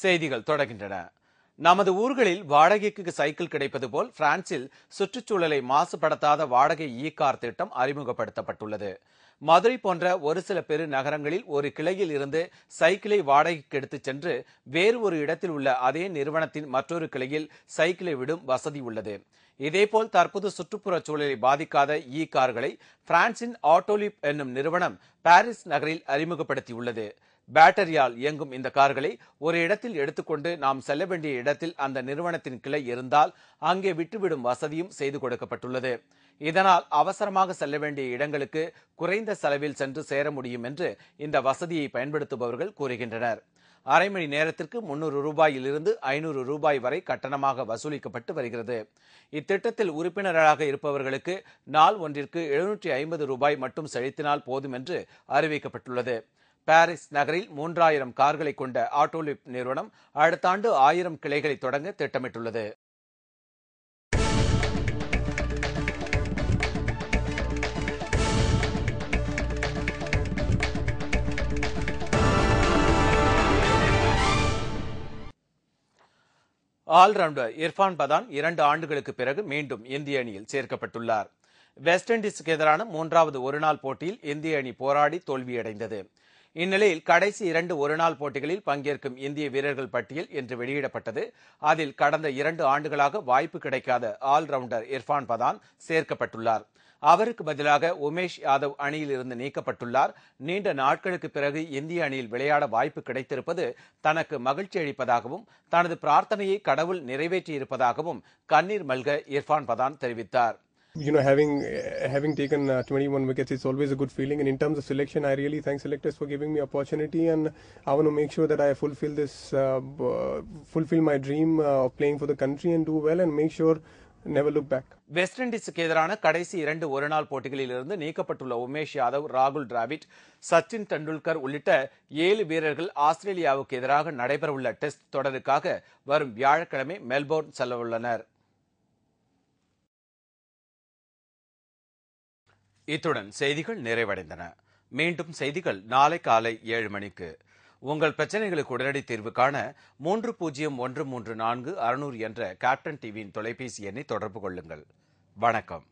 செய்திகள் தொடர்கின்றன. நமது ஊர்களில் வாடகைக்கு சைக்கிள் கிடைப்பது போல் பிரான்சில் சுற்றுச்சூழலை மாசுபடுத்தாத வாடகை இ-கார் திட்டம் அறிமுகப்படுத்தப்பட்டுள்ளது. மதுரை போன்ற ஒரு சில பெரு நகரங்களில் ஒரு கிளையில் இருந்து சைக்கிளை வாடகைக்கு எடுத்துச் சென்று வேறு ஒரு இடத்தில் உள்ள அதே நிறுவனத்தின் மற்றொரு கிளையில் சைக்கிளை விடும் வசதி உள்ளது. இதேபோல் தற்போது சுற்றுப்புற சூழலை பாதிக்காத இ-கார்களை பிரான்சின் ஆட்டோலிப் என்னும் நிறுவனம் பாரிஸ் நகரில் அறிமுகப்படுத்தியுள்ளது. பேட்டரியால் இயங்கும் இந்த கார்களை ஒரு இடத்தில் எடுத்துக்கொண்டு நாம் செல்ல வேண்டிய இடத்தில் அந்த நிறுவனத்தின் கிளை இருந்தால் அங்கே விட்டுவிடும் வசதியும் செய்து கொடுக்கப்பட்டுள்ளது. இதனால் அவசரமாக செல்ல வேண்டிய இடங்களுக்கு குறைந்த செலவில் சென்று சேர முடியும் என்று இந்த வசதியை பயன்படுத்துபவர்கள் கூறுகின்றனர். அரை மணி நேரத்திற்கு 300 ரூபாயிலிருந்து 500 ரூபாய் வரை கட்டணமாக வசூலிக்கப்பட்டு வருகிறது. இத்திட்டத்தில் உறுப்பினராக இருப்பவர்களுக்கு நாள் ஒன்றிற்கு 750 ரூபாய் மட்டும் செலுத்தினால் போதும் என்று அறிவிக்கப்பட்டுள்ளது. பாரிஸ் நகரில் 3000 கார்களை கொண்ட ஆட்டோலிப் நிறுவனம் அடுத்த ஆண்டு 1000 கிளைகளை தொடங்க திட்டமிட்டுள்ளது. ஆல்ரவுண்டர் இர்ஃபான் பதான் 2 ஆண்டுகளுக்கு பிறகு மீண்டும் இந்திய அணியில் சேர்க்கப்பட்டுள்ளார். வெஸ்ட் இண்டீஸுக்கு எதிரான 3வது ஒருநாள் போட்டியில் இந்திய அணி போராடி தோல்வியடைந்தது. இந்நிலையில் கடைசி 2 ஒருநாள் போட்டிகளில் பங்கேற்கும் இந்திய வீரர்கள் பட்டியல் இன்று வெளியிடப்பட்டது. அதில் கடந்த 2 ஆண்டுகளாக வாய்ப்பு கிடைக்காத ஆல்ரவுண்டர் இர்ஃபான் பதான் சேர்க்கப்பட்டுள்ளார். அவருக்கு பதிலாக உமேஷ் யாதவ் அணியில் இருந்து நீக்கப்பட்டுள்ளார். நீண்ட நாட்களுக்கு பிறகு இந்திய அணியில் விளையாட வாய்ப்பு கிடைத்திருப்பது தனக்கு மகிழ்ச்சி அளிப்பதாகவும் தனது பிரார்த்தனையை கடவுள் நிறைவேற்றியிருப்பதாகவும் கண்ணீர் மல்க இர்ஃபான் பதான் தெரிவித்தார். Having taken 21 wickets, it's always a good feeling. And in terms of selection, I really thank selectors for giving me opportunity, and I want to make sure that I fulfill my dream of playing for the country and do well and make sure never look back. West இண்டீஸுக்கு எதிரான கடைசி 2 ஒருநாள் போட்டிகளில் இருந்து நீக்கப்பட்டுள்ள உமேஷ் யாதவ், ராகுல் டிராவிட், சச்சின் டெண்டுல்கர் உள்ளிட்ட 7 வீரர்கள் ஆஸ்திரேலியாவுக்கு எதிராக நடைபெறவுள்ள டெஸ்ட் தொடருக்காக வரும் வியாழக்கிழமை மெல்போர்ன் செல்லவுள்ளனர். இத்துடன் செய்திகள் நிறைவடைந்தன. மீண்டும் செய்திகள் நாளை காலை 7 மணிக்கு. உங்கள் பிரச்சனைகளுக்கு உடனடி தீர்வு காண 30134600 என்ற கேப்டன் டிவியின் தொலைபேசி எண்ணை தொடர்பு கொள்ளுங்கள். வணக்கம்.